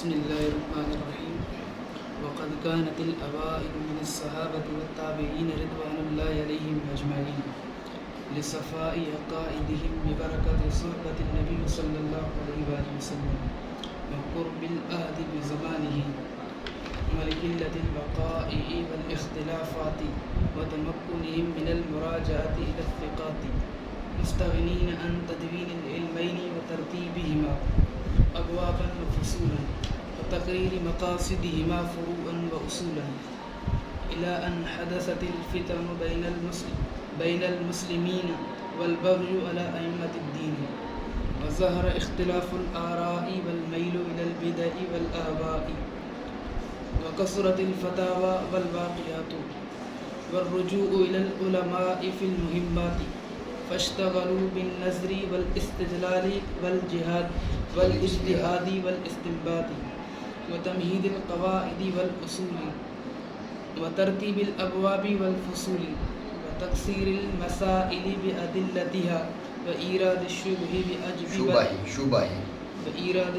بسم الله الرحمن الرحيم. وقد كانت الأوائل من الصحابة والتابعين رضوان الله عليهم أجمعين لصفاء عقائدهم ببركة صحبة النبي صلى الله عليه وآله وسلم وقرب العهد بزمانه ولقلة الوقائع والاختلافات وتمكنهم من المراجعة إلى الثقات مستغنين عن تدوين العلمين وترتيبهما أبوابا وفصولا وتقرير مقاصدهما فروعا وأصولا إلى أن حدثت الفتن بين المسلمين والبغي على أئمة الدين وظهر اختلاف الآراء والميل إلى البدع والآباء وكثرت الفتاوى والواقعات والرجوع إلى العلماء في المهمات فاشتغلوا بالنظر والاستدلال والجهاد والاجتهاد والاستنباط وتمهيد القواعد والأصول وترتيب الأبواب والفصول وتقصير المسائل بأدلتها وإيراد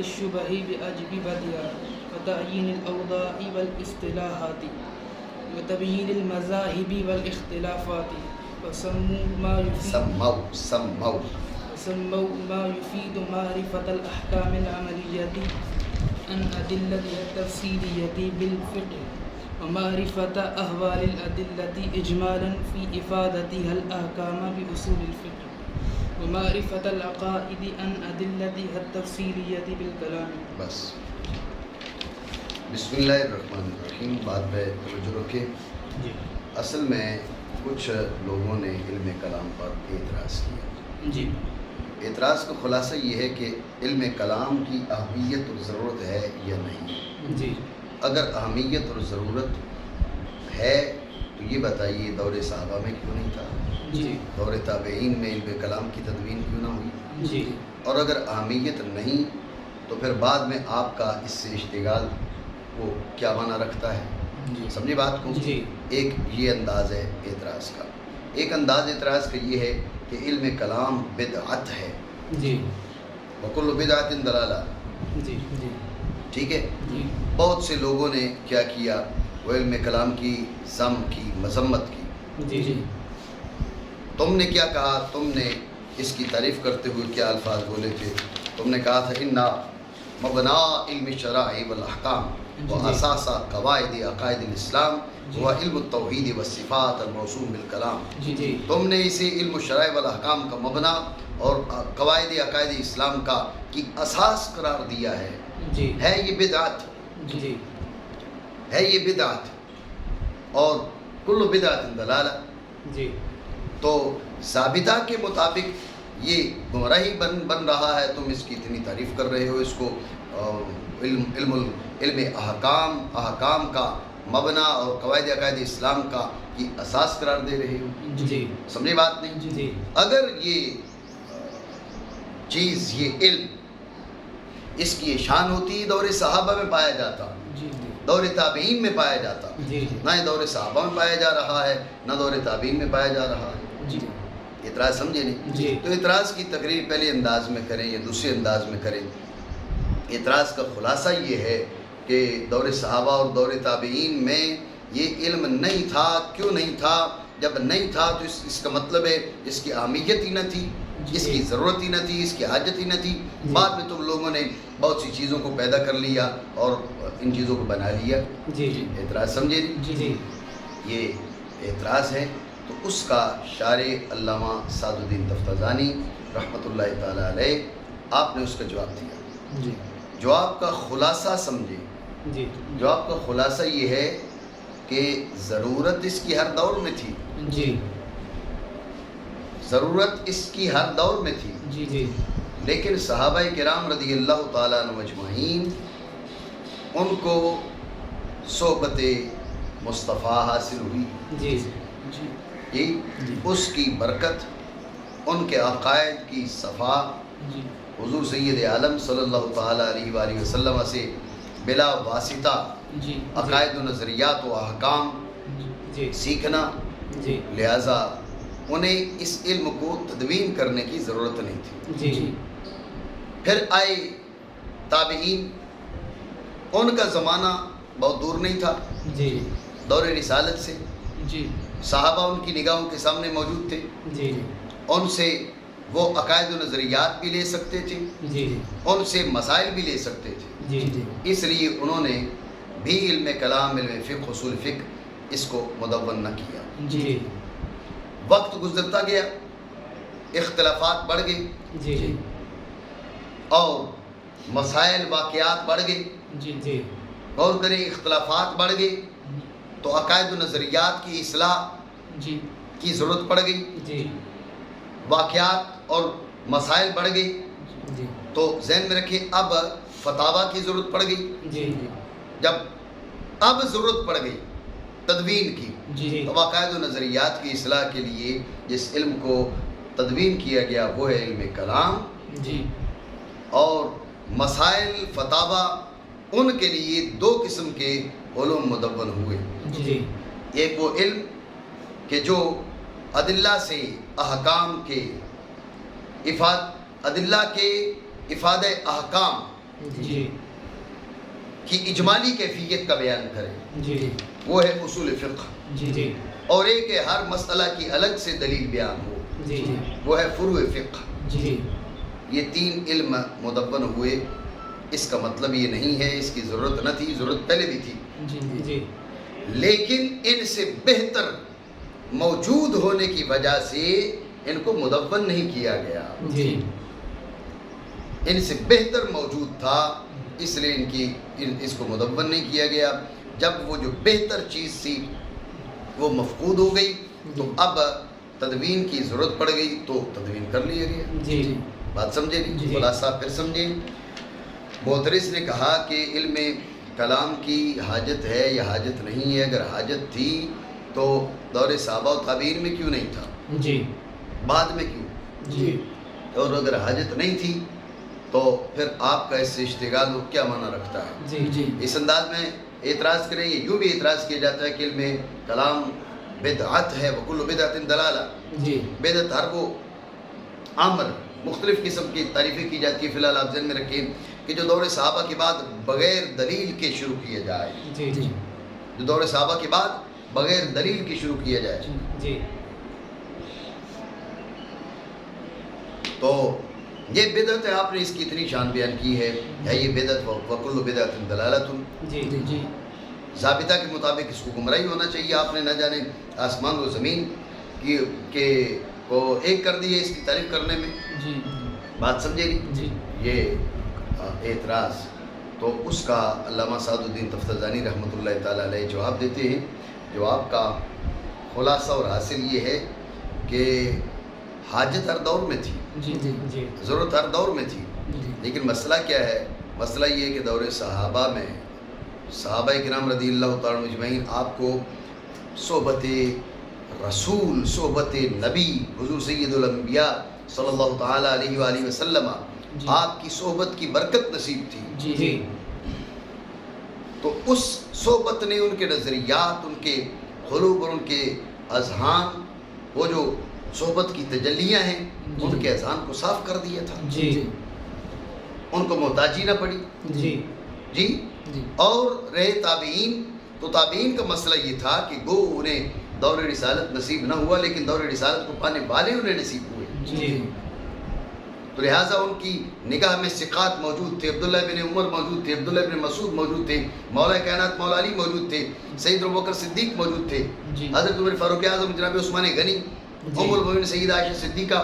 الشبه بأجوبتها وتعيين الأوضاع والاصطلاحات وتبيين المذاهب والاختلافات وسموا ما يفيد معرفة الأحكام العملية عن أدلتها التفصيلية بالفقه ومعرفة أحوال الأدلة إجمالا في إفادتها الأحكام بأصول الفقه ومعرفة العقائد عن أدلتها التفصيلية بالكلام. بس بسم اللہ الرحمن الرحیم. بات پہ توجہ رکھیں. اصل میں کچھ لوگوں نے علم کلام پر اعتراض کیا. اعتراض کا خلاصہ یہ ہے کہ علم کلام کی اہمیت اور ضرورت ہے یا نہیں. اگر اہمیت اور ضرورت ہے تو یہ بتائیے دور صحابہ میں کیوں نہیں تھا؟ دور تابعین میں علم کلام کی تدوین کیوں نہ ہوئی؟ اور اگر اہمیت نہیں تو پھر بعد میں آپ کا اس سے اشتغال وہ کیا معنی رکھتا ہے؟ سمجھے بات کو؟ ایک یہ انداز ہے اعتراض کا. ایک انداز اعتراض کا یہ ہے کہ علم کلام بدعت ہے. وکل بدعت ضلالہ. ٹھیک ہے. بہت سے لوگوں نے کیا کیا؟ وہ علم کلام کی ذم کی، مذمت کی. تم نے کیا کہا؟ تم نے اس کی تعریف کرتے ہوئے کیا الفاظ بولے تھے؟ تم نے کہا تھا انا مبنا علم الشرائع والاحکام واساس قواعد عقائد الاسلام وہ علم التوحید والصفات الموصوم بالکلام. تم نے اسے علم الشرائع والاحکام کا مبنا اور قواعد عقائد اسلام کا کی اساس قرار دیا ہے. ہے یہ بدعت. ہے یہ بدعت اور کل بدعت ضلالہ. تو ضابطہ کے مطابق یہ گمراہی بن رہا ہے. تم اس کی اتنی تعریف کر رہے ہو. اس کو علم احکام کا مبنا اور قواعد عقائد اسلام کا کی اساس قرار دے رہے ہو. سمجھے بات نہیں؟ اگر یہ چیز، یہ علم، اس کی شان ہوتی دور صحابہ میں پایا جاتا، دور تابعین میں پایا جاتا. نہ دور صحابہ میں پایا جا رہا ہے، نہ دور تابعین میں پایا جا رہا ہے. اعتراض سمجھے نہیں؟ تو اعتراض کی تقریر پہلے انداز میں کریں یا دوسرے انداز میں کریں. اعتراض کا خلاصہ یہ ہے کہ دور صحابہ اور دور تابعین میں یہ علم نہیں تھا. کیوں نہیں تھا؟ جب نہیں تھا تو اس کا مطلب ہے اس کی اہمیت ہی نہ تھی، اس کی ضرورت ہی نہ تھی، اس کی حاجت ہی نہ تھی. بعد میں تم لوگوں نے بہت سی چیزوں کو پیدا کر لیا اور ان چیزوں کو بنا لیا. اعتراض سمجھے نہیں؟ یہ اعتراض ہے. تو اس کا شارح علامہ سعد الدین تفتازانی رحمۃ اللہ تعالی علیہ آپ نے اس کا جواب دیا. جواب کا خلاصہ سمجھے. جواب کا خلاصہ یہ ہے کہ ضرورت اس کی ہر دور میں تھی. ضرورت اس کی ہر دور میں تھی. لیکن صحابہ کرام رضی اللہ تعالیٰ عنہ اجمعین ان کو صحبت مصطفیٰ حاصل ہوئی. اس کی برکت، ان کے عقائد کی صفا حضور سید عالم صلی اللہ تعالیٰ علیہ وآلہ وسلم سے بلا واسطہ عقائد و نظریات و احکام سیکھنا. لہٰذا انہیں اس علم کو تدوین کرنے کی ضرورت نہیں تھی. پھر آئے تابعین، ان کا زمانہ بہت دور نہیں تھا جی دور رسالت سے. جی صحابہ ان کی نگاہوں کے سامنے موجود تھے. جی ان سے وہ عقائد و نظریات بھی لے سکتے تھے, جی ان سے مسائل بھی لے سکتے تھے. جی جی اس لیے انہوں نے بھی علم کلام, علم فقہ, اصول فقہ اس کو مدون نہ کیا. جی وقت گزرتا گیا, اختلافات بڑھ گئے جی اور مسائل واقعات بڑھ گئے. جی جی غور کریں, اختلافات بڑھ گئے تو عقائد و نظریات کی اصلاح جی کی ضرورت پڑ گئی. جی واقعات اور مسائل بڑھ گئی جی تو ذہن میں رکھیں اب فتاویٰ کی ضرورت پڑ گئی. جی جب اب ضرورت پڑ گئی تدوین کی, جی تو عقائد و نظریات کی اصلاح کے لیے جس علم کو تدوین کیا گیا وہ ہے علم کلام. جی اور مسائل فتاویٰ ان کے لیے دو قسم کے علوم مدون ہوئے. جی ایک وہ علم کہ جو ادلہ سے احکام کے ادلہ کے افادہ احکام جی کی اجمالی کیفیت کا بیان کرے, جی وہ ہے اصول فقہ. جی جی اور ایک ہے ہر مسئلہ کی الگ سے دلیل بیان ہو, جی وہ ہے فروع فقہ. جی یہ تین علم مدون ہوئے. اس کا مطلب یہ نہیں ہے اس کی ضرورت نہ تھی, ضرورت پہلے بھی تھی, جی جی لیکن ان سے بہتر موجود ہونے کی وجہ سے ان کو مدون نہیں کیا گیا. جی ان سے بہتر موجود تھا اس لیے اس کو مدون نہیں کیا گیا. جب وہ جو بہتر چیز تھی وہ مفقود ہو گئی تو اب تدوین کی ضرورت پڑ گئی تو تدوین کر لیا گیا. جی بات سمجھے نہیں؟ جی. خلاصہ پھر سمجھیں. محدث نے کہا کہ علم کلام کی حاجت ہے یا حاجت نہیں ہے. اگر حاجت تھی تو دور صحابہ و تابعین میں کیوں نہیں تھا, جی بعد میں کیوں؟ جی اور اگر حاجت نہیں تھی تو پھر آپ کا اس سے اشتغال وہ کیا معنی رکھتا ہے؟ جی جی اس انداز میں اعتراض کریں. یوں بھی اعتراض کیا جاتا ہے کہ علم کلام بدعت ہے, وکل بدعت ضلالہ. جی بدعت ہر وہ عمل, مختلف قسم کی تعریفیں کی جاتی ہے. فی الحال آپ ذہن میں رکھیں کہ جو دور صحابہ کے بعد بغیر دلیل کے شروع کیا جائے, جی جی جو دور صحابہ کے بعد بغیر دلیل کے شروع کیا جائے, جی تو یہ بدعت ہے. آپ نے اس کی اتنی شان بیان کی ہے یہ بدعت وکل بدعت ضلالۃ. جی جی ضابطہ کے مطابق اس کو گمراہی ہونا چاہیے. آپ نے نہ جانے آسمان و زمین کی کو ایک کر دی ہے اس کی تعریف کرنے میں. جی بات سمجھے نہیں؟ جی یہ اعتراض تو اس کا علامہ سعد الدین تفتزانی رحمۃ اللہ تعالیٰ علیہ جواب دیتے ہیں. جواب کا خلاصہ اور حاصل یہ ہے کہ حاجت ہر دور میں تھی, جی جی جی ضرورت ہر دور میں تھی, لیکن مسئلہ کیا ہے؟ مسئلہ یہ ہے کہ دور صحابہ میں صحابہ کرام رضی اللہ تعالیٰ مجمعین آپ کو صحبت رسول, صحبت نبی حضور سید الانبیاء صلی اللہ تعالیٰ علیہ وآلہ وسلم آپ کی صحبت کی برکت نصیب تھی. جی جی تو اس صحبت نے ان کے نظریات, ان کے قلوب اور ان کے اذہان, وہ جو صحبت کی تجلیاں ہیں ان کے اذہان کو صاف کر دیا تھا. جی ان کو محتاجی نہ پڑی. جی جی اور رہے تابعین, تو تابعین کا مسئلہ یہ تھا کہ گو انہیں دور رسالت نصیب نہ ہوا لیکن دور رسالت کو پانے والے انہیں نصیب ہوئے. جی تو لہٰذا ان کی نگاہ میں ثقات موجود تھے. عبداللہ بن عمر موجود تھے, عبداللہ بن مسعود موجود تھے, مولا کائنات مولا علی موجود تھے, سید ابوبکر صدیق موجود تھے, حضرت عمر فاروق اعظم جناب عثمان غنی, ام المؤمنین سیدہ عائشہ صدیقہ,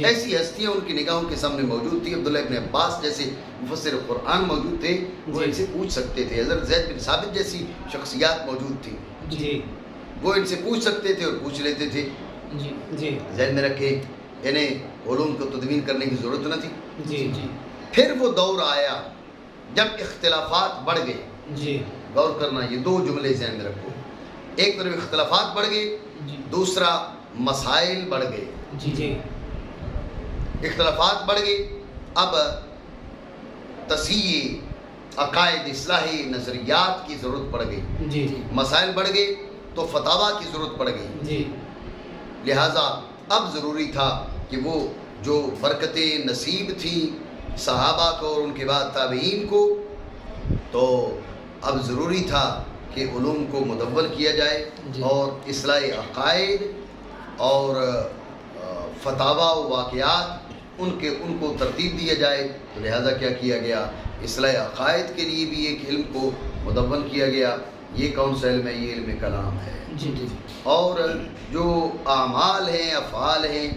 ایسی ہستیاں ان کی نگاہوں کے سامنے موجود تھی. عبداللہ بن عباس جیسے مفسر قرآن موجود تھے, وہ ان سے پوچھ سکتے تھے. حضرت زید بن ثابت جیسی شخصیات موجود تھیں, جی وہ ان سے پوچھ سکتے تھے اور پوچھ لیتے تھے. جی جی ذہن میں رکھیں انہیں علوم کو تدوین کرنے کی ضرورت نہ تھی. جی جی پھر وہ دور آیا جب اختلافات بڑھ گئے. جی غور کرنا, یہ دو جملے ذہن میں رکھو. ایک طرف اختلافات بڑھ گئے, دوسرا مسائل بڑھ گئے. جی جی اختلافات بڑھ گئے, اب تصحیح عقائد, اصلاحی نظریات کی ضرورت پڑ گئی. جی جی مسائل بڑھ گئے تو فتاویٰ کی ضرورت پڑ گئی. جی لہٰذا اب ضروری تھا کہ وہ جو برکتیں نصیب تھیں صحابہ کو اور ان کے بعد تابعین کو, تو اب ضروری تھا کہ علوم کو مدون کیا جائے اور اصلاح عقائد اور فتاوا و واقعات ان کو ترتیب دیا جائے. تو لہٰذا کیا کیا گیا, اصلاح عقائد کے لیے بھی ایک علم کو مدون کیا گیا. یہ کون سا علم ہے؟ یہ علم کلام ہے. اور جو اعمال ہیں, افعال ہیں,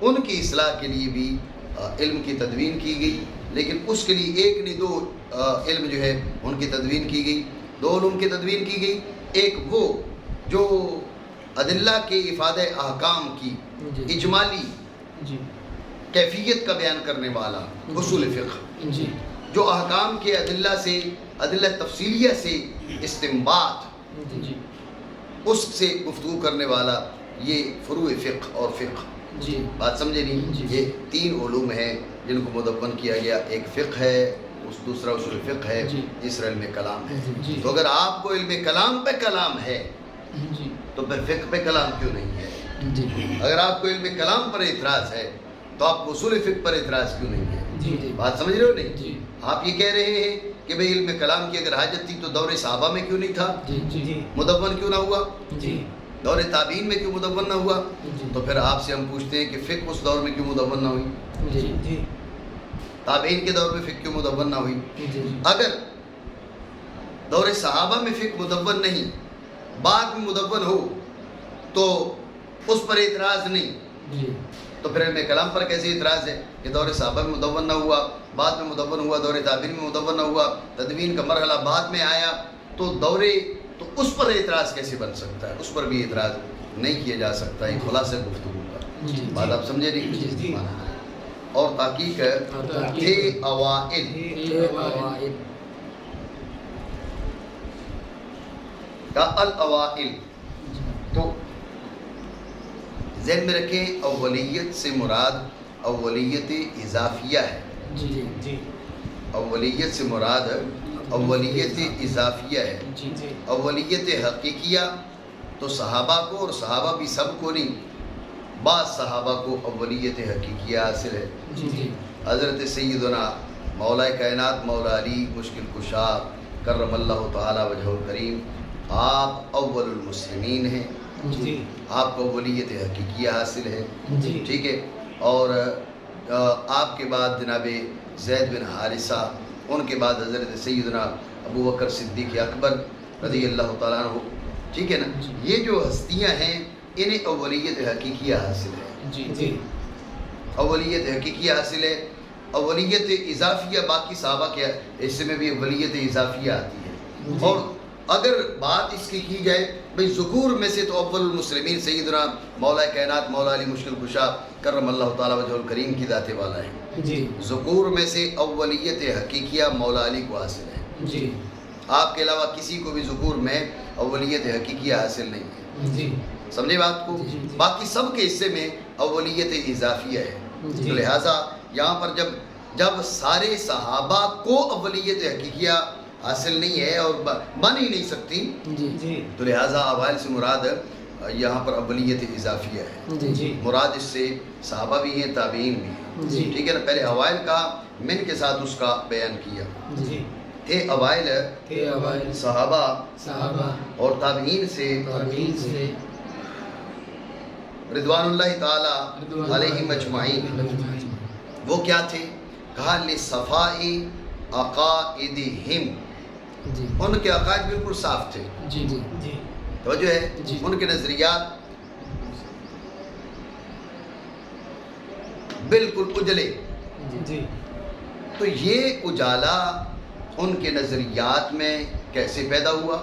ان کی اصلاح کے لیے بھی علم کی تدوین کی گئی. لیکن اس کے لیے ایک نہیں دو علم جو ہے ان کی تدوین کی گئی, دو علوم کی تدوین کی گئی. ایک وہ جو ادلہ کے افادہ احکام کی اجمالی کیفیت کا بیان کرنے والا اصول فقہ, جو احکام کے ادلہ تفصیلیہ سے استنباط اس سے گفتگو کرنے والا, یہ فروع فقہ اور فقہ. بات سمجھے نہیں؟ یہ تین علوم ہیں جن کو مدون کیا گیا. ایک فقہ ہے, دوسرا اصول فقہ ہے, تیسرا علم کلام ہے. تو اگر آپ کو علم کلام پہ کلام ہے تو پھر فقہ پہ کلام کیوں نہیں ہے؟ اگر آپ کو علم کلام پر اعتراض ہے تو آپ کو اصول فقہ پر اعتراض کیوں نہیں ہے؟ بات سمجھ رہے ہو نہیں؟ آپ یہ کہہ رہے ہیں کہ بھئی علم کلام کی اگر حاجت تھی تو دور صحابہ میں کیوں نہیں تھا, مدون کیوں نہ ہوا, دور تابعین میں کیوں مدون نہ ہوا؟ تو پھر آپ سے ہم پوچھتے ہیں کہ فقہ اس دور میں کیوں مدون نہ ہوئی؟ تابعین کے دور میں فقہ کیوں مدون نہ ہوئی؟ اگر دور صحابہ میں فقہ مدون نہیں, بعد میں مدون ہو تو اس پر اعتراض نہیں, تو پھر علم کلام پر کیسے اعتراض ہے کہ دور صحابہ میں مدون نہ ہوا, بعد میں مدون ہوا, دور تابعین میں مدون نہ ہوا, تدوین کا مرحلہ بعد میں آیا, تو اس پر اعتراض کیسے بن سکتا ہے؟ اس پر بھی اعتراض نہیں کیا جا سکتا. یہ خلاصہ گفتگو کا بات آپ سمجھے نہیں؟ اور تحقیق تھے اوائل کا الاوائل. تو ذہن میں رکھیں, اولیت سے مراد اولیت اضافیہ ہے. اولیت سے مراد اولیت اضافیہ ہے. اولیت حقیقیہ تو صحابہ کو, اور صحابہ بھی سب کو نہیں, بعض صحابہ کو اولیت حقیقیہ حاصل ہے. حضرت سیدنا مولا کائنات مولا علی مشکل کشا کرم اللہ تعالی وجہ الکریم, آپ اول المسلمین ہیں, آپ کو اولیت حقیقیہ حاصل ہے. ٹھیک ہے. اور آپ کے بعد جناب زید بن حارثہ, ان کے بعد حضرت سیدنا ابو بکر صدیق اکبر رضی اللہ تعالیٰ عنہ. ٹھیک ہے نا؟ یہ جو ہستیاں ہیں انہیں اولیت حقیقیہ حاصل ہے. اولیت حقیقیہ حاصل ہے. اولیت اضافیہ باقی صحابہ کے حصے میں بھی اولیت اضافیہ آتی ہے. اور اگر بات اس کی جائے بھئی ذکور میں سے تو اول المسلمین سیدنا مولا کائنات مولا علی مشکل کشا کرم اللہ تعالیٰ وجہ الکریم کی ذات والا ہے. ذکور میں سے اولیت حقیقیہ مولا علی کو حاصل ہے. آپ کے علاوہ کسی کو بھی ذکور میں اولیت حقیقیہ حاصل نہیں ہے. سمجھے بات کو؟ باقی سب کے حصے میں اولیت اضافیہ ہے. تو لہٰذا یہاں پر جب سارے صحابہ کو اولیت حقیقیہ حاصل نہیں ہے اور بن ہی نہیں سکتی, تو لہٰذا اوائل سے مراد یہاں پر اولیت اضافیہ ہے. مراد اس سے صحابہ بھی ہیں, تابعین بھی ہیں. ٹھیک ہے نا؟ پہلے اوائل کا من کے ساتھ اس کا بیان کیا. تھے اوائل صحابہ اور تابعین سے رضوان اللہ تعالی علیہم اجمعین. وہ کیا تھے؟ کہا لصفاء عقائدہم, ان کے عقائد بالکل صاف تھے. توجہ ہے, ان کے نظریات بالکل اجلے. تو یہ اجالا ان کے نظریات میں کیسے پیدا ہوا؟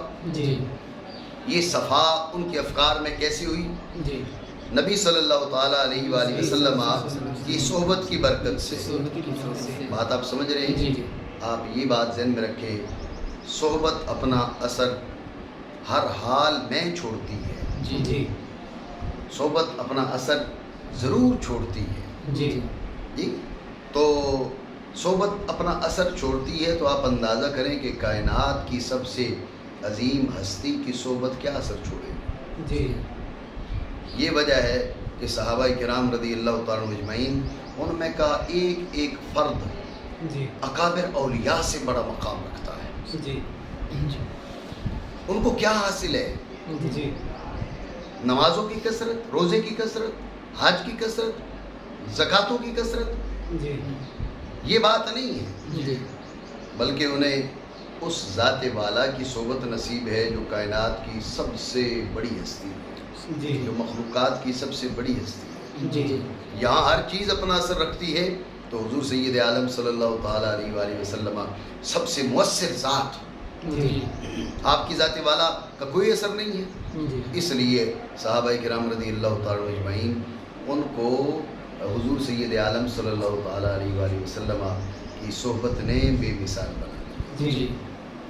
یہ صفا ان کے افکار میں کیسے ہوئی؟ نبی صلی اللہ تعالیٰ علیہ وآلہ وسلم کی صحبت کی برکت سے. بات آپ سمجھ رہے ہیں؟ آپ یہ بات ذہن میں رکھیں, صحبت اپنا اثر ہر حال میں چھوڑتی ہے. صحبت اپنا اثر ضرور چھوڑتی ہے. جی, تو صحبت اپنا اثر چھوڑتی ہے, تو آپ اندازہ کریں کہ کائنات کی سب سے عظیم ہستی کی صحبت کیا اثر چھوڑے. یہ وجہ ہے کہ صحابہ کرام رضی اللہ تعالیٰ اجمعین, ان میں کا ایک ایک فرد اکابر اولیاء سے بڑا مقام رکھتا ہے. جی ان کو کیا حاصل ہے؟ جی نمازوں کی کثرت، روزے کی کثرت، حج کی کثرت، زکاتوں کی کثرت، جی یہ بات نہیں ہے، جی بلکہ انہیں اس ذات والا کی صحبت نصیب ہے جو کائنات کی سب سے بڑی ہستی ہے، جی جو مخلوقات کی سب سے بڑی ہستی ہے۔ جی یہاں ہر چیز اپنا اثر رکھتی ہے، تو حضور سید عالم صلی اللہ تعالیٰ علیہ وآلہ وسلم سب سے مؤثر ذات، جی آپ کی ذات والا کا کوئی اثر نہیں ہے۔ جی اس لیے صحابہ کرام رضی اللہ تعالیٰ اجمعین ان کو حضور سید عالم صلی اللہ تعالیٰ علیہ وآلہ وسلم کی صحبت نے بے مثال بنا جی جی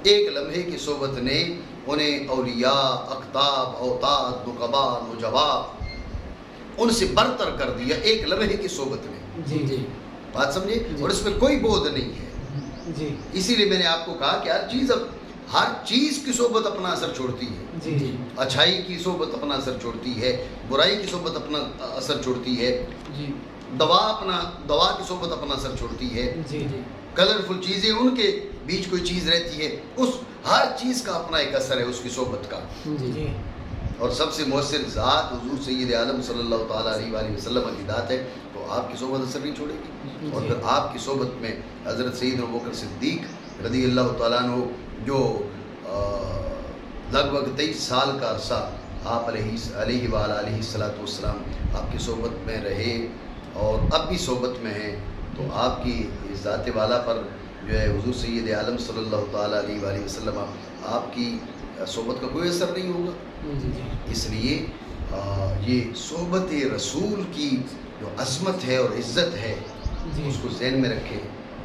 ایک لمحے کی صحبت نے انہیں اولیاء، اقطاب، اوتاد، نقبا، نجبا ان سے برتر کر دیا، ایک لمحے کی صحبت نے۔ جی جی بات سمجھے؟ اور اس میں کوئی بودھ نہیں ہے۔ جی اسی لیے میں نے آپ کو کہا کہ ہر چیز کی صحبت اپنا اثر چھوڑتی ہے۔ جی جی اچھائی کی صحبت اپنا اثر چھوڑتی ہے، برائی کی صحبت اپنا اثر چھوڑتی ہے، جی دوا کی صحبت اپنا اثر چھوڑتی ہے، جی جی کلرفل چیزیں ان کے بیچ کوئی چیز رہتی ہے، اس ہر چیز کا اپنا ایک اثر ہے اس کی صحبت کا۔ جی جی اور سب سے مؤثر ذات حضور سید عالم صلی اللہ تعالیٰ علیہ وآلہ وسلم کی ذات ہے، تو آپ کی صحبت اثر نہیں چھوڑے گی۔ اور پھر آپ کی صحبت میں حضرت سیدنا ابوبکر صدیق رضی اللہ تعالیٰ عنہ جو لگ بھگ 23 سال کا عرصہ آپ علیہ وآلہ الصلوۃ والسلام آپ کی صحبت میں رہے اور اب بھی صحبت میں ہیں، تو آپ کی اس ذات والا پر جو ہے حضور سید عالم صلی اللہ تعالیٰ علیہ وآلہ وسلم آپ کی صحبت کا کوئی اثر نہیں ہوگا۔ اس لیے یہ صحبت رسول کی جو عظمت ہے اور عزت ہے اس کو ذہن میں رکھیں،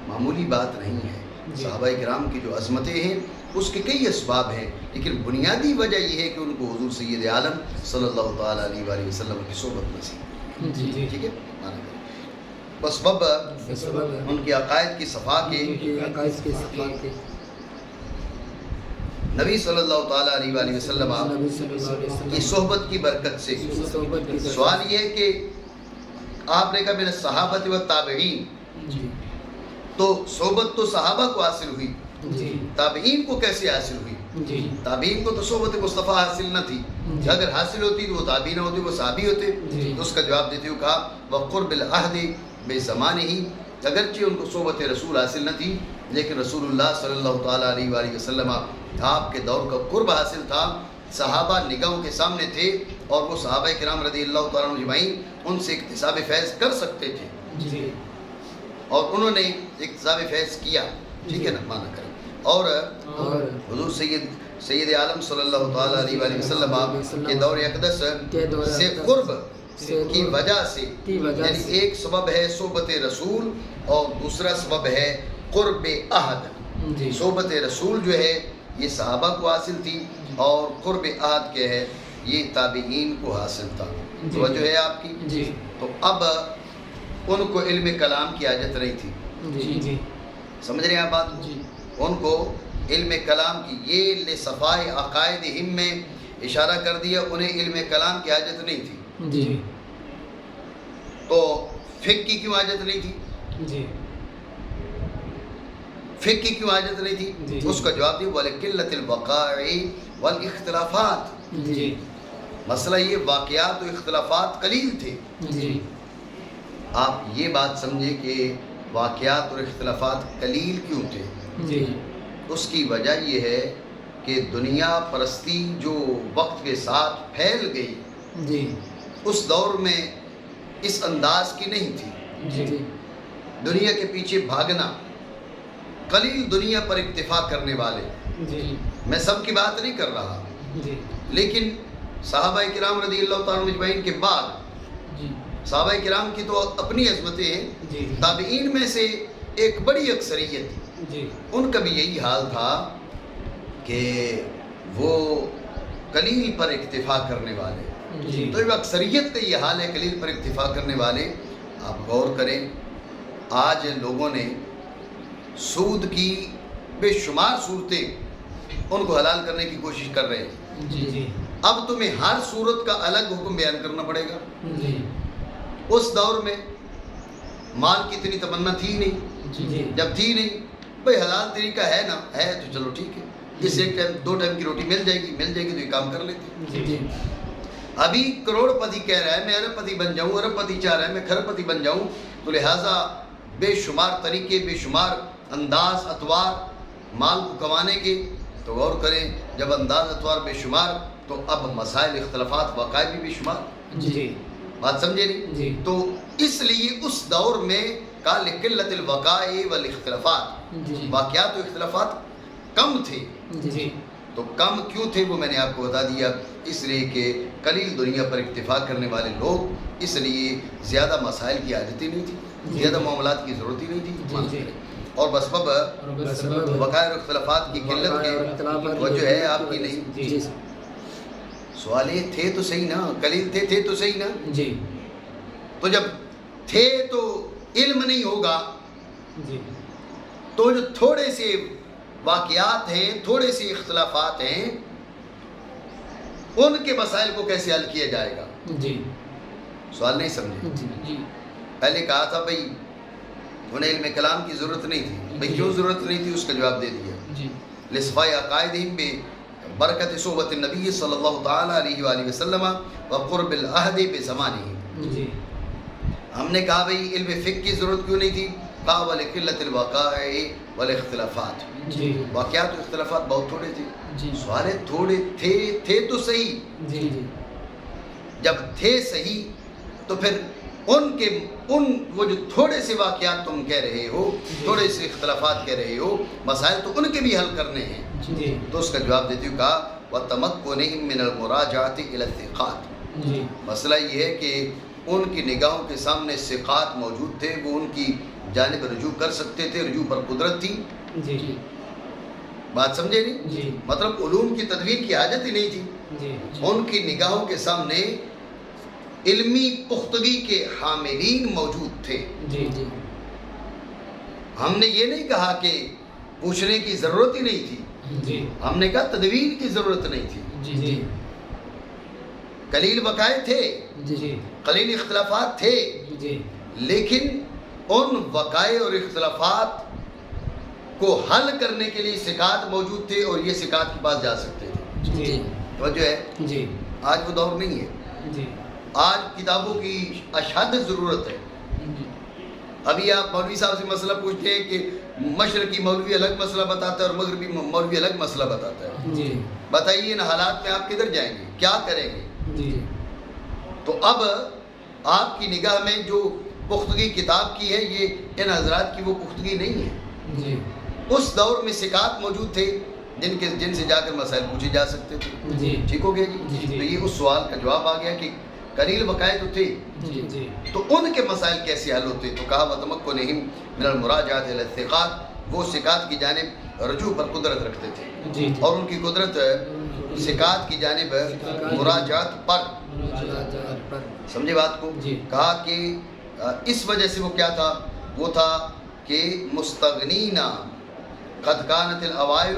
معمولی بات نہیں ہے۔ صحابہ کرام کی جو عظمتیں ہیں اس کے کئی اسباب ہیں، لیکن بنیادی وجہ یہ ہے کہ ان کو حضور سید عالم صلی اللہ تعالیٰ علیہ وآلہ وسلم کی صحبت نصیب ہے۔ جی ٹھیک ہے، مانا کریں بس بب ان کے عقائد کی صفا کے نبی صلی اللہ تعالیٰ علیہ وآلہ وسلم کی صحبت کی برکت سے سوال یہ ہے کہ آپ نے کہا من الصحابۃ والتابعین، تو صحبت تو صحابہ کو حاصل ہوئی، تابعین کو کیسے حاصل ہوئی؟ تابعین کو تو صحبت مصطفیٰ حاصل نہ تھی، اگر حاصل ہوتی تو وہ تابعین ہوتے، وہ صحابی ہوتے۔ تو اس کا جواب دیتے ہوئے کہا وقرب العہد بزمانہ، اگرچہ ان کو صحبت رسول حاصل نہ تھی لیکن رسول اللہ صلی اللہ تعالیٰ علیہ وآلہ وسلم آپ کے دور کا قرب حاصل تھا، صحابہ نگاہوں کے سامنے تھے اور وہ صحابہ کرام رضی اللہ تعالیٰ عنہ اجمعین ان سے اکتساب فیض کر سکتے تھے اور انہوں نے اکتساب فیض کیا۔ ٹھیک ہے نا، مانا کریں۔ اور حضور سید عالم صلی اللہ تعالیٰ علیہ وآلہ وسلم کے دور اقدس سے قرب کی وجہ سے، یعنی ایک سبب ہے صحبت رسول اور دوسرا سبب ہے قرب عہد۔ صحبت رسول جو ہے یہ صحابہ کو حاصل تھی اور قرب عہد کے ہے یہ تابعین کو حاصل تھا۔ توجہ ہے آپ کی؟ تو اب ان کو علم کلام کی حاجت نہیں تھی، سمجھ رہے ہیں آپ بات؟ ان کو علم کلام کی، یہ لصفائے عقائدہم میں اشارہ کر دیا، انہیں علم کلام کی حاجت نہیں تھی۔ تو فقہ کی کیوں حاجت نہیں تھی؟ فقہ کی کیوں حاجت نہیں تھی؟ اس کا جواب دیا وَلِقِلَّةِ الْوَقَائِعِ وَالْإِخْتِلَافَاتِ، مسئلہ یہ واقعات و اختلافات قلیل تھے۔ آپ یہ بات سمجھے کہ واقعات اور اختلافات قلیل کیوں تھے؟ اس کی وجہ یہ ہے کہ دنیا پرستی جو وقت کے ساتھ پھیل گئی اس دور میں اس انداز کی نہیں تھی۔ دنیا کے پیچھے بھاگنا، قلیل دنیا پر اکتفا کرنے والے، میں سب کی بات نہیں کر رہا، لیکن صحابہ کرام رضی اللہ تعالیٰ اجمعین کے بعد صحابہ کرام کی تو اپنی عظمتیں ہیں، تابعین میں سے ایک بڑی اکثریت ان کا بھی یہی حال تھا کہ وہ قلیل پر اکتفا کرنے والے۔ تو یہ اکثریت کا یہ حال ہے، قلیل پر اکتفا کرنے والے۔ آپ غور کریں، آج لوگوں نے سود کی بے شمار صورتیں ان کو حلال کرنے کی کوشش کر رہے ہیں۔ اب تمہیں ہر صورت کا الگ حکم بیان کرنا پڑے گا۔ اس دور میں مال کی اتنی تمنا تھی نہیں، جب تھی نہیں بھئی حلال طریقہ ہے نا، ہے تو چلو ٹھیک ہے، اس ایک ٹائم 2 ٹائم کی روٹی مل جائے گی تو یہ کام کر لیتے ہیں۔ جی ابھی کروڑ پتی کہہ رہا ہے میں ارب پتی بن جاؤں، ارب پتی چاہ رہا ہے میں کھرب پتی بن جاؤں، تو لہٰذا بے شمار طریقے، بے شمار انداز اطوار مال کو کمانے کے، تو غور کریں جب انداز اطوار بے شمار تو اب مسائل اختلافات واقع بھی بے شمار، جی بات سمجھے نہیں؟ جی تو اس لیے اس دور میں قال قلت الوقاء والاختلافات، جی واقعات و اختلافات کم تھے۔ جی تو کم کیوں تھے وہ میں نے آپ کو بتا دیا، اس لیے کہ قلیل دنیا پر اکتفا کرنے والے لوگ، اس لیے زیادہ مسائل کی حاجت ہی نہیں تھی، زیادہ معاملات کی ضرورت ہی نہیں تھی، اور بسبب وقائع اور اختلافات کی قلت کے وجہ ہے آپ کی نہیں۔ جی سوال یہ تھے تو صحیح نا، قلیل تھے تو صحیح نا، جی تو جب تھے تو علم نہیں ہوگا، جی تو جو تھوڑے سے واقعات ہیں، تھوڑے سے اختلافات ہیں، ان کے مسائل کو کیسے حل کیا جائے گا؟ جی سوال نہیں سمجھے؟ جی پہلے کہا تھا بھئی انہیں علم کلام کی ضرورت نہیں تھی، بھئی کیوں ضرورت نہیں تھی اس کا جواب دے دیا، جی لصفاء عقائدہم بے برکت صحبت النبی صلی اللہ تعالی علیہ وآلہ وسلم وقرب العہد بزمانہ۔ جی ہم نے کہا بھئی علم فقہ کی ضرورت کیوں نہیں تھی؟ قال ولقلت الوقائع والاختلافات، جی واقعات و اختلافات بہت تھوڑے تھے۔ جی سوال ہے تھوڑے تھے تو صحیح، جی جی جب تھے صحیح تو پھر وہ جو تھوڑے سے واقعات تم کہہ رہے ہو، تھوڑے سے اختلافات کہہ رہے ہو، مسائل تو ان کے بھی حل کرنے ہیں۔ جی تو اس کا جواب دیتی ہوں، کہا وَتَمَكُّنِهِم مِّنَ الْمُرَاجَعَةِ إِلَى الثِّقَاتِ، جی مسئلہ یہ ہے کہ ان کی نگاہوں کے سامنے ثقات موجود تھے، وہ ان کی جانب رجوع کر سکتے تھے، رجوع پر قدرت تھی، جی بات سمجھے نہیں؟ جی مطلب علوم کی تدوین کی حاجت ہی نہیں تھی، جی ان کی نگاہوں کے سامنے علمی پختگی کے حاملین موجود تھے۔ جی جی ہم نے یہ نہیں کہا کہ پوچھنے کی ضرورت ہی نہیں تھی، جی ہم نے کہا تدوین کی ضرورت نہیں تھی۔ جی جی قلیل وقائع تھے، جی قلیل اختلافات تھے، جی لیکن ان وقائع اور اختلافات کو حل کرنے کے لیے ثقات موجود تھے، اور یہ ثقات کے پاس جا سکتے تھے۔ جی توجہ ہے؟ جی آج وہ دور نہیں ہے، جی آج کتابوں کی اشد ضرورت ہے۔ ابھی آپ مولوی صاحب سے مسئلہ پوچھتے ہیں کہ مشرقی مولوی الگ مسئلہ بتاتا ہے اور مغربی مولوی الگ مسئلہ بتاتا ہے، جی بتائیے ان حالات میں آپ کدھر جائیں گے، کیا کریں گے؟ جی تو اب آپ کی نگاہ میں جو پختگی کتاب کی ہے، یہ ان حضرات کی وہ پختگی نہیں ہے۔ جی اس دور میں ثقات موجود تھے جن سے جا کر مسائل پوچھے جا سکتے تھے۔ جی ٹھیک ہو گیا جی جی؟ جی۔ تو یہ اس سوال کا جواب آ گیا کہ قلیل وقائع تو تھے، جی جی تو ان کے مسائل کیسے حل ہوتے؟ تو کہا وَتَمَكُّنِهِم مِّنَ الْمُرَاجَعَةِ إِلَى الثِّقَاتِ، وہ ثقات کی جانب رجوع پر قدرت رکھتے تھے، جی اور ان کی قدرت ثقات کی جانب مراجعات پر، سمجھے بات کو؟ جی۔ کہا کہ اس وجہ سے وہ کیا تھا؟ وہ تھا کہ مستغنین قد کانت الاوائل،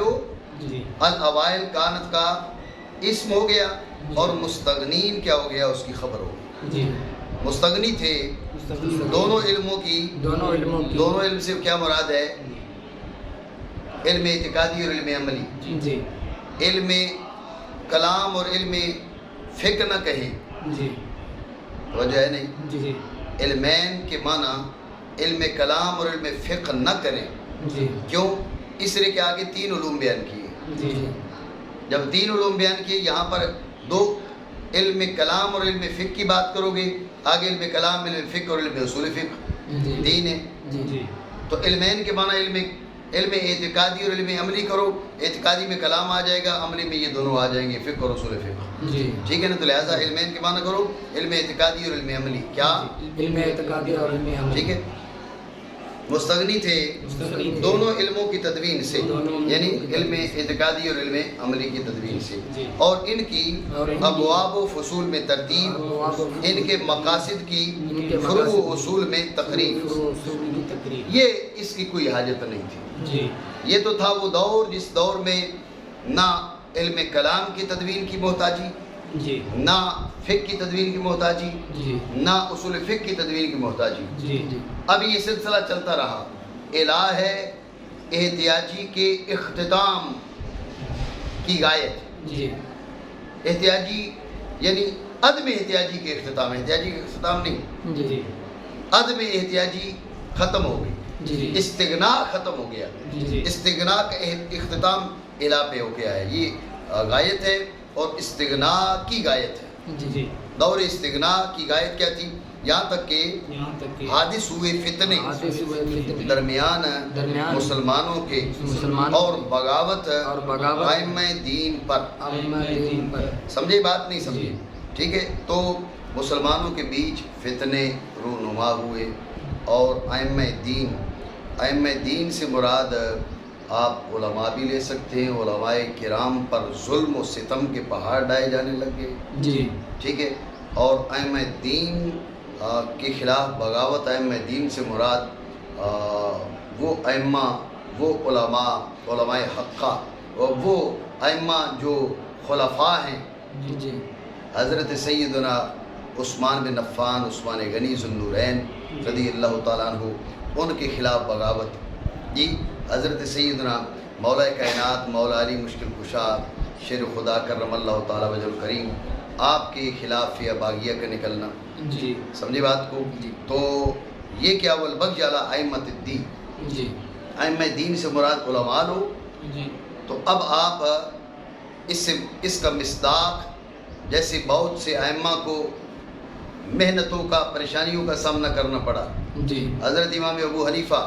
جی الاوائل کانت کا اسم ہو گیا، اور مستغنین کیا ہو گیا؟ اس کی خبر ہو گئی۔ جی مستغنی تھے دونوں علموں کی، دونوں علموں کی، دونوں علم سے کیا مراد ہے؟ علم اعتقادی اور علم عملی۔ جی علم کلام اور علم فقہ نہ کہیں، جی وجہ ہے نہیں؟ جی جی علمین کے معنی علم کلام اور علم فقہ نہ کریں، جی کیوں؟ اس لیے کہ آگے 3 علوم بیان کیے، جی جب 3 علوم بیان کیے، یہاں پر 2 علم کلام اور علم فقہ کی بات کرو گے، آگے علم کلام، علم فقہ اور علم اصول فقہ، 3 ہے۔ جی تو علمین کے معنی علم اعتقادی اور علم عملی کرو، اعتقادی میں کلام آ جائے گا، عملی میں یہ دونوں آ جائیں گے، فقہ اور اصول فقہ، جی ٹھیک ہے نا؟ تو لہٰذا علمین کے معنی کرو علم اعتقادی اور علم عملی، کیا؟ علم اعتقادی اور علم عملی، ٹھیک ہے؟ مستغنی تھے مستغنی تھے دونوں علموں کی تدوین سے، دونوں یعنی علم اعتقادی اور علم عملی کی تدوین سے، جی۔ اور ان کی ابواب و فصول میں ترتیب، ان کے مقاصد کی فروع و اصول میں تقریب، اصول کی تقریب، یہ اس کی کوئی حاجت نہیں تھی۔ جی یہ تو تھا وہ دور جس دور میں نہ علم کلام کی تدوین کی محتاجی، جی نہ فقہ کی تدوین کی محتاجی، جی نہ اصول فقہ کی تدوین کی محتاجی۔ جی اب یہ سلسلہ چلتا رہا، الہ ہے احتیاجی کے اختتام کی غایت. جی احتیاجی یعنی عدم احتیاجی کے اختتام، احتیاجی کے اختتام نہیں، جی عدم احتیاجی ختم ہو گئی، جی استغنا ختم ہو گیا. جی استغنا کا اختتام الہ پہ ہو گیا ہے. یہ غایت ہے اور استغنا کی غایت ہے. جی دور استغنا کی غایت کیا تھی؟ یہاں تک کہ حادث ہوئے فتنے درمیان مسلمانوں کے اور بغاوت ائمہ دین پر. سمجھے بات نہیں سمجھے؟ ٹھیک ہے. تو مسلمانوں کے بیچ فتنے رونما ہوئے اور ائمہ دین سے مراد آپ علماء بھی لے سکتے ہیں. علماء کرام پر ظلم و ستم کے پہاڑ ڈائے جانے لگ گئے. جی ٹھیک ہے. اور ائمہ دین کے خلاف بغاوت. ائمہ دین سے مراد وہ ائمہ، وہ علماء حقہ، وہ ائمہ جو خلفاء ہیں. جی حضرت سیدنا عثمان بن عفان، عثمان غنی ذو النورین رضی اللہ تعالیٰ عنہ، ان کے خلاف بغاوت. جی حضرت سیدنا مولا کائنات مولا علی مشکل کشا شیر خدا کرم اللہ تعالیٰ وجہ الکریم، آپ کے خلاف یا باغیہ کا نکلنا. جی سمجھے بات کو؟ جی. تو یہ کیا والبغی علی ائمۃ الدین. جی ائمہ دین سے مراد علماء لو. جی تو اب آپ اس کا مصداق، جیسے بہت سے ائمہ کو محنتوں کا، پریشانیوں کا سامنا کرنا پڑا. جی حضرت امام ابو حنیفہ،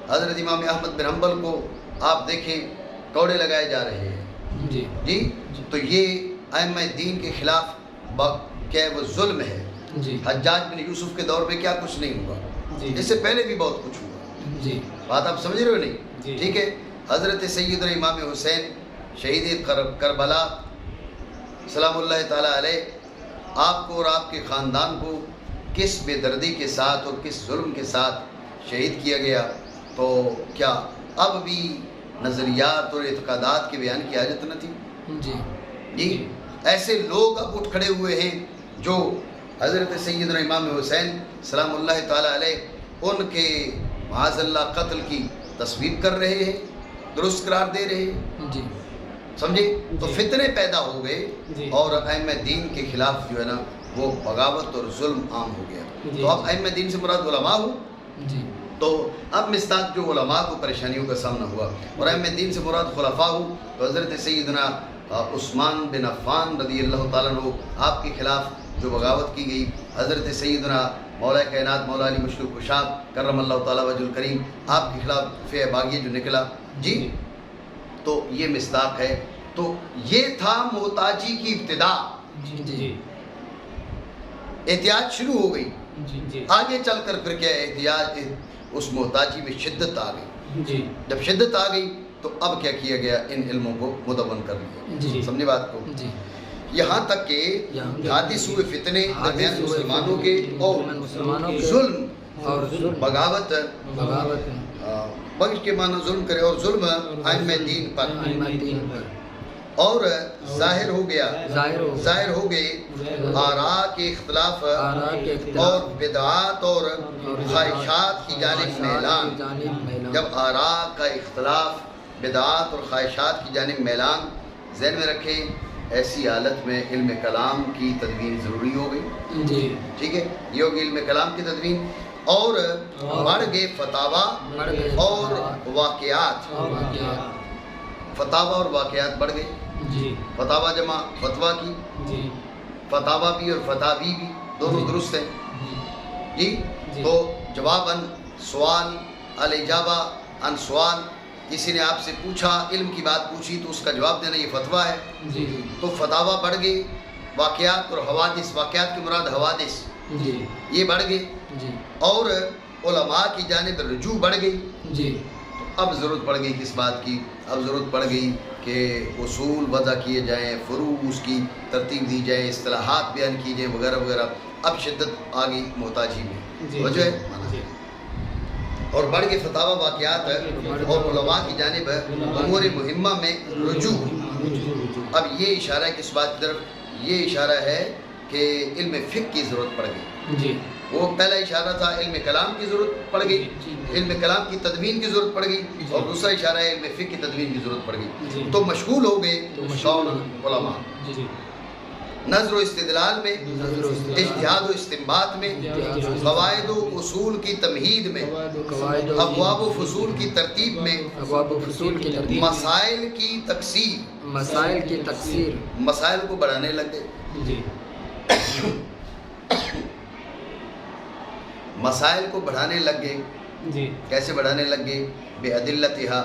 حضرت امام احمد بن حنبل کو آپ دیکھیں کوڑے لگائے جا رہے ہیں. جی جی تو یہ ائمہ دین کے خلاف کیا وہ ظلم ہے. جی حجاج بن یوسف کے دور میں کیا کچھ نہیں ہوا، جی اس سے پہلے بھی بہت کچھ ہوا. جی بات آپ سمجھ رہے ہو نہیں؟ جی. ٹھیک ہے. حضرت سیدنا امام حسین شہید کربلا سلام اللہ تعالیٰ علیہ، آپ کو اور آپ کے خاندان کو کس بے دردی کے ساتھ اور کس ظلم کے ساتھ شہید کیا گیا. تو کیا اب بھی نظریات اور اعتقادات کے بیان کی حاجت نہ تھی؟ جی جی ایسے لوگ اب اٹھ کھڑے ہوئے ہیں جو حضرت سیدنا امام حسین سلام اللہ تعالیٰ علیہ ان کے معاذ اللہ قتل کی تصویر کر رہے ہیں، درست قرار دے رہے ہیں. جی سمجھے؟ تو فتنے پیدا ہو گئے اور ائمہ دین کے خلاف جو ہے نا وہ بغاوت اور ظلم عام ہو گیا. تو اب ائمہ دین سے مراد علماء ہو. جی تو اب مصداق جو علماء کو پریشانیوں کا سامنا ہوا اور ائمہ دین سے مراد خلفاء ہو. تو حضرت سیدنا عثمان بن عفان رضی اللہ تعالیٰ عنہ، آپ کے خلاف جو بغاوت کی گئی. حضرت سیدنا مولا کائنات مولا علی مشکل کشا کرم اللہ تعالیٰ وجہ الکریم، آپ کے خلاف فیع باغیہ جو نکلا. جی تو یہ مصداق ہے. تو یہ تھا محتاجی کی ابتدا. جی احتیاج شروع ہو گئی. جی آگے چل کر پھر کیا احتیاج، اس محتاجی میں شدت آ گئی. جی جب شدت آ گئی تو اب کیا کیا گیا؟ ان علموں کو مدون کر لیا. جی سمجھے بات کو؟ جی یہاں تک کہ حادث ہوئے فتنے درمیان مسلمانوں کے اور ظلم اور بغاوت. بغض کے معنی ظلم کرے اور ظلم ائمہ دین پر اور ظاہر ہو گیا، ظاہر ہو گئے آراء کے اختلاف اور بدعات اور خواہشات کی جانب میلان. جب آراء کا اختلاف، بدعات اور خواہشات کی جانب میلان، ذہن میں رکھیں ایسی حالت میں علم کلام کی تدوین ضروری ہو گئی. جی ٹھیک ہے. یہ ہوگی علم کلام کی تدوین. اور بڑھ گئے فتاوا اور واقعات. فتاوا اور واقعات بڑھ گئے. جی فتاوا جمع فتوا کی. جی فتاوا بھی اور فتاوی بھی دونوں درست ہیں. جی تو جواباً سوال، الاجابہ عن سوال، کسی نے آپ سے پوچھا، علم کی بات پوچھی تو اس کا جواب دینا، یہ فتوا ہے. جی تو فتاوا بڑھ گئی. واقعات اور حوادث، واقعات کی مراد حوادث، جی یہ بڑھ گئی. جی اور علماء کی جانب رجوع بڑھ گئی. جی اب ضرورت پڑ گئی کس بات کی؟ اب ضرورت پڑ گئی کہ اصول وضع کیے جائیں، فروع اس کی ترتیب دی جائے، اصطلاحات بیان کی جائیں وغیرہ وغیرہ. اب شدت آ گئی محتاجی میں. وجہ ہے اور بڑھ گئے فتاوا، واقعات اور علماء کی جانب امور مہمہ میں رجوع. اب یہ اشارہ ہے کس بات کی طرف؟ یہ اشارہ ہے کہ علم فقہ کی ضرورت پڑ گئی. جی وہ پہلا اشارہ تھا علم کلام کی ضرورت پڑ گئی، علم کلام کی تدوین کی ضرورت پڑ گئی، اور دوسرا اشارہ ہے علم فقہ کی تدوین کی ضرورت پڑ گئی. تو مشغول ہو گئے کون؟ علماء. نظر و استدلال میں، اجتہاد و استنباط میں، قواعد و اصول کی تمہید میں، ابواب و فصول کی ترتیب میں، مسائل کی تقسیم، مسائل کو بڑھانے لگ گئے. مسائل کو بڑھانے لگ گئے. کیسے بڑھانے لگ گئے؟ بے ادلتہا،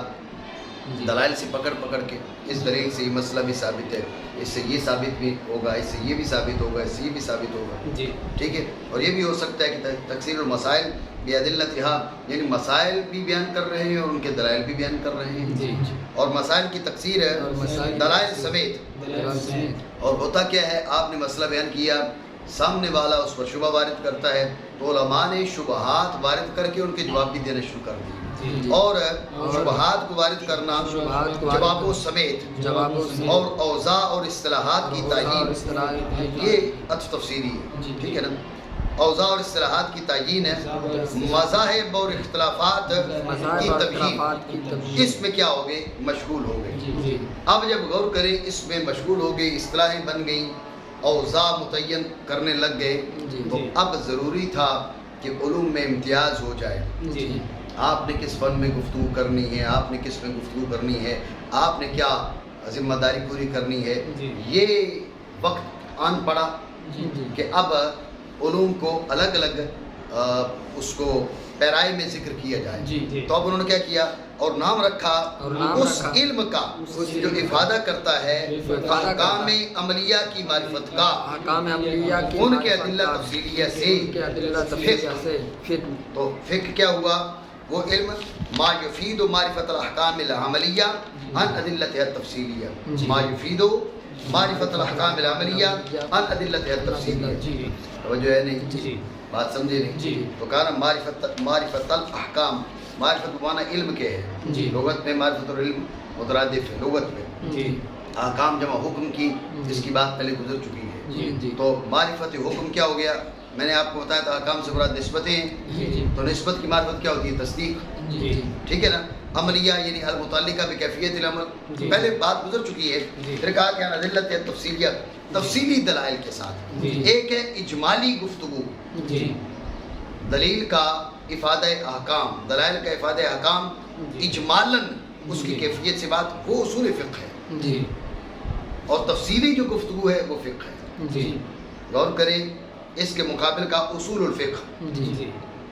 دلائل سے پکڑ پکڑ کے، اس دلیل سے یہ مسئلہ بھی ثابت ہے، اس سے یہ ثابت بھی ہوگا، اس سے یہ بھی ثابت ہوگا، اس سے یہ بھی ثابت ہوگا. ٹھیک ہے. اور یہ بھی ہو سکتا ہے کہ تکثیر المسائل بے ادلتہا، یعنی مسائل بھی بیان کر رہے ہیں اور ان کے دلائل بھی بیان کر رہے ہیں. اور مسائل کی تکثیر ہے دلائل سمیت. اور ہوتا کیا ہے؟ آپ نے مسئلہ بیان کیا، سامنے والا اس پر شبہ وارد کرتا ہے، تو علماء نے شبہات وارد کر کے ان کے جواب بھی دینا شروع کر دیے. اور شبہات کو وارد کرنا جوابوں سمیت، اور اوضاع اور اصطلاحات کی تعیین، یہ عطف تفسیری ہے. ٹھیک ہے نا. اوضاع اور اصطلاحات کی تعیین ہے. مذاہب اور اختلافات کی تبیین، اس میں کیا ہو گئے؟ مشغول ہو گئے. اب جب غور کریں، اس میں مشغول ہو گئے، اصطلاحیں بن گئیں، اوضاع متعین کرنے لگ گئے، تو اب ضروری تھا کہ علوم میں امتیاز ہو جائے. آپ نے کس فن میں گفتگو کرنی ہے، آپ نے کس میں گفتگو کرنی ہے، آپ نے کیا ذمہ داری پوری کرنی ہے، یہ وقت آن پڑا کہ اب علوم کو الگ الگ اس کو پیرائی میں ذکر کیا جائے. تو اب انہوں نے کیا کیا؟ اور نام رکھا اس علم کا جو افادہ کرتا ہے احکام عملیہ کی معرفت کا، ان کے ادلہ تفصیلیہ سے. تو فقہ کیا ہوا؟ وہ علم ما یفید معرفت الاحکام العملیہ عن ادلتها التفصیلیہ، ما یفید معرفت الاحکام العملیہ عن ادلتها التفصیلیہ. توجہ ہے نہیں؟ بات سمجھے نہیں؟ تو کہا معرفت الاحکام، معرفت معنی علم کے ہے. لغت میں معرفت اور علم مترادف ہے لغت میں. احکام جمع حکم کی، جس کی بات پہلے گزر چکی ہے. تو معرفت حکم کیا ہو گیا؟ میں نے آپ کو بتایا تھا احکام سے مراد نسبتیں ہیں. تو نسبت کی معرفت کیا ہوتی ہے؟ تصدیق. ٹھیک ہے نا. عملیہ یعنی المتعلقہ بکیفیت العمل، پہلے بات گزر چکی ہے. پھر کہا کہ ادلت تفصیلیہ، تفصیلی دلائل کے ساتھ. ایک ہے اجمالی گفتگو، دلیل کا افادہ احکام، دلائل کا افادہ احکام اجمالاً اس کی کیفیت سے بات، وہ اصول فقہ ہے. اور تفصیلی جو گفتگو ہے وہ فقہ ہے. غور کریں، اس کے مقابل کا اصول الفقہ.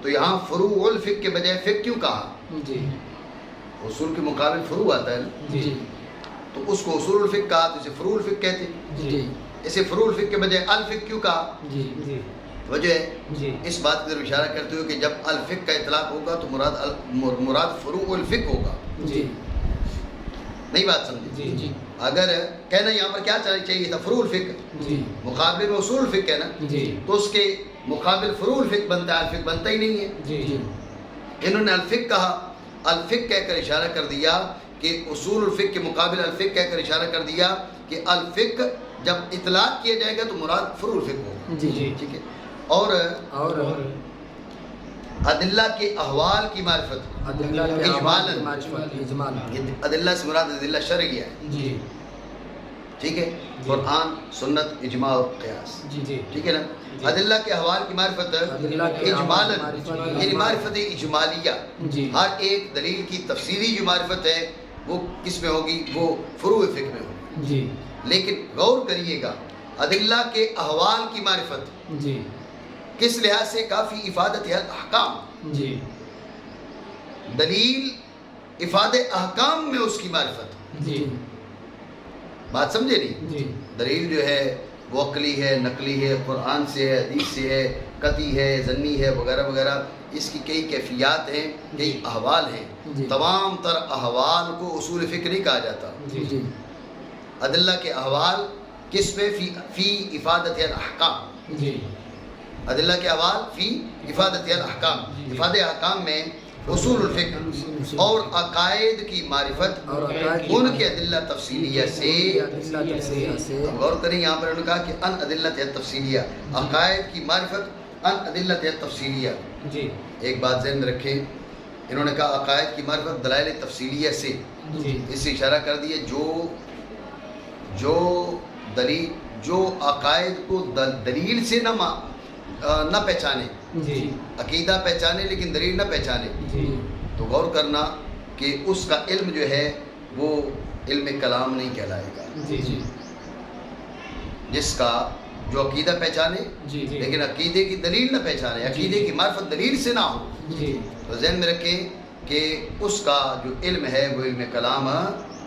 تو یہاں فروع الفقہ کے بجائے فقہ کیوں کہا؟ اصول کے مقابل فروع آتا ہے نا. تو اس کو اصول الفقہ کہا، تو اسے فروع الفقہ کہتے. اسے فروع الفقہ کے بجائے الفقہ کیوں کہا؟ وجہ اس بات کی طرف اشارہ کرتے ہوئے کہ جب الفقہ کا اطلاق ہوگا تو مراد فروع الفقہ ہوگا. نہیں بات سمجھے؟ اگر کہنا یہاں پر کیا چاہیے تھا؟ فروع الفقہ. مقابلے میں اصول الفقہ ہے نا، تو اس کے مقابل فروع الفقہ بنتا ہے، الفقہ بنتا ہی نہیں ہے. انہوں نے الفقہ کہا، الفقہ کہہ کر اشارہ کر دیا کہ اصول الفقہ کے مقابل الفقہ کہہ کر اشارہ کر دیا کہ الفقہ جب اطلاق کیا جائے گا تو مراد فروع الفقہ ہوگا. ٹھیک ہے. اور ادلہ کے احوال کی معرفت اجمالاً، ادلہ سے مراد ادلہ شرعیہ ہے. ٹھیک ہے. قرآن، سنت، اجماع اور قیاس. ٹھیک ہے نا. ادلہ کے احوال کی معرفت اجمالاً یعنی معرفت اجمالیہ. ہر ایک دلیل کی تفصیلی جو معرفت ہے وہ کس میں ہوگی؟ وہ فروع فقہ میں ہوگی. لیکن غور کریے گا، ادلہ کے احوال کی معرفت کس لحاظ سے کافی افادت ہے احکام. دلیل افادہ احکام میں اس کی معرفت. بات سمجھے نہیں؟ دلیل جو ہے وہ عقلی ہے، نقلی ہے، قرآن سے ہے، حدیث سے ہے، قطعی ہے، ظنی ہے، وغیرہ وغیرہ. اس کی کئی کیفیات ہیں، کئی احوال ہیں. تمام تر احوال کو اصول فقہ نہیں کہا جاتا. ادلہ کے احوال کس میں؟ فی افادت الاحکام. ادلہ کے احوال فی افادت الاحکام، افادہ احکام میں اصول الفقہ اور عقائد کی معرفت ان کے ادلہ تفصیلیہ سے. غور کریں، یہاں پر انہوں نے کہا کہ ان ادلہ تفصیلیہ، عقائد کی معرفت ان ادلت تفصیلیہ. جی ایک بات ذہن میں رکھیں، انہوں نے کہا عقائد کی معرفت دلائل تفصیلیہ سے، جی اس سے اشارہ کر دیا جو عقائد کو دلیل سے نہ پہچانے، جی عقیدہ پہچانے لیکن دلیل نہ پہچانے، جی تو غور کرنا کہ اس کا علم جو ہے وہ علم کلام نہیں کہلائے گا. جی جی جس کا جو عقیدہ پہچانے جی جی لیکن عقیدے کی دلیل نہ پہچانے، عقیدے کی معرفت دلیل سے نہ ہو، جی تو ذہن میں رکھیں کہ اس کا جو علم ہے وہ علم کلام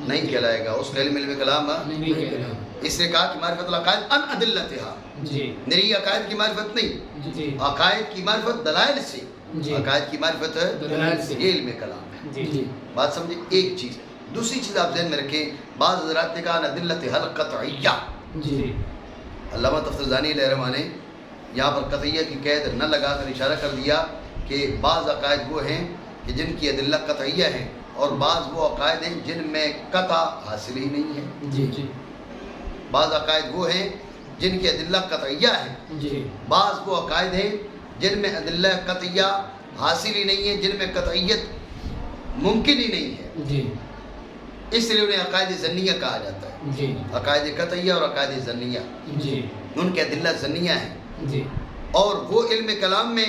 نہیں کہلائے گا، اس کا علم کلام. نہیں کہنا. اس نے کہا کہ معرفت العقائد ان ادلتھا، جی نری عقائد کی معرفت نہیں، جی عقائد کی معرفت دلائل سے، جی عقائد کی معرفت دلائل سے. یہ علم کلام ہے. جی جی بات سمجھے. ایک چیز. دوسری چیز آپ ذہن میں رکھیں، بعض حضرات نے کہا ادلتھا القطعیہ. جی علامہ تفتزانی علیہ رحمہ نے یہاں پر قطعیہ کی قید نہ لگا کر اشارہ کر دیا کہ بعض عقائد وہ ہیں کہ جن کی ادلہ قطعیہ ہیں، اور بعض وہ عقائد ہیں جن میں قطع حاصل ہی نہیں ہے. جی جی بعض عقائد وہ ہیں جن کی ادلہ قطعیہ ہیں، جی بعض وہ عقائد ہیں جن میں ادلہ قطعیہ حاصل ہی نہیں ہے، جن میں قطعیت ممکن ہی نہیں ہے. جی اس لیے انہیں عقائد ظنیہ کہا جاتا ہے. جی عقائد قطعیہ اور عقائد ظنیہ، جی ان کے ادلہ ظنیہ ہیں، جی اور وہ علم کلام میں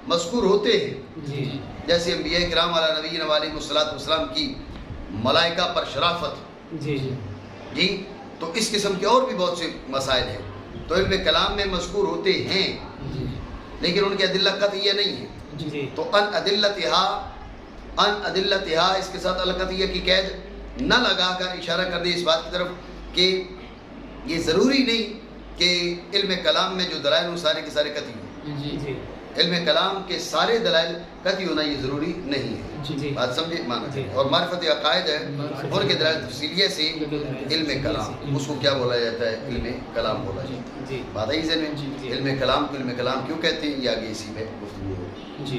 مذکور ہوتے ہیں. جی جیسے انبیاء کرام علیہ نبینا علیہ الصلوۃ والسلام کی ملائکہ پر شرافت. جی جی جی تو اس قسم کے اور بھی بہت سے مسائل ہیں، تو علم کلام میں مذکور ہوتے ہیں جی لیکن ان کے ادلہ قطعیہ نہیں ہیں. جی تو ان ادلتھا اس کے ساتھ القطعیہ کی قید نہ لگا کر اشارہ کر دے اس بات کی طرف کہ یہ ضروری نہیں کہ علم کلام میں جو دلائل ہیں سارے کے سارے قطعی ہوں. جی جی علم کلام کے سارے دلائل قطعی ہونا یہ ضروری نہیں ہے. جی جی بات سمجھے مانا. جی. اور معرفت عقائد ہے ان کے دلائل تفصیلیہ سے علم کلام، اس کو کیا بولا جاتا ہے؟ علم کلام بولا جاتا ہے. جی بات آئی ذہن میں. جی. علم کلام کو علم کلام کیوں کہتے ہیں یہ آگے اسی میں گفتگو ہوگی. جی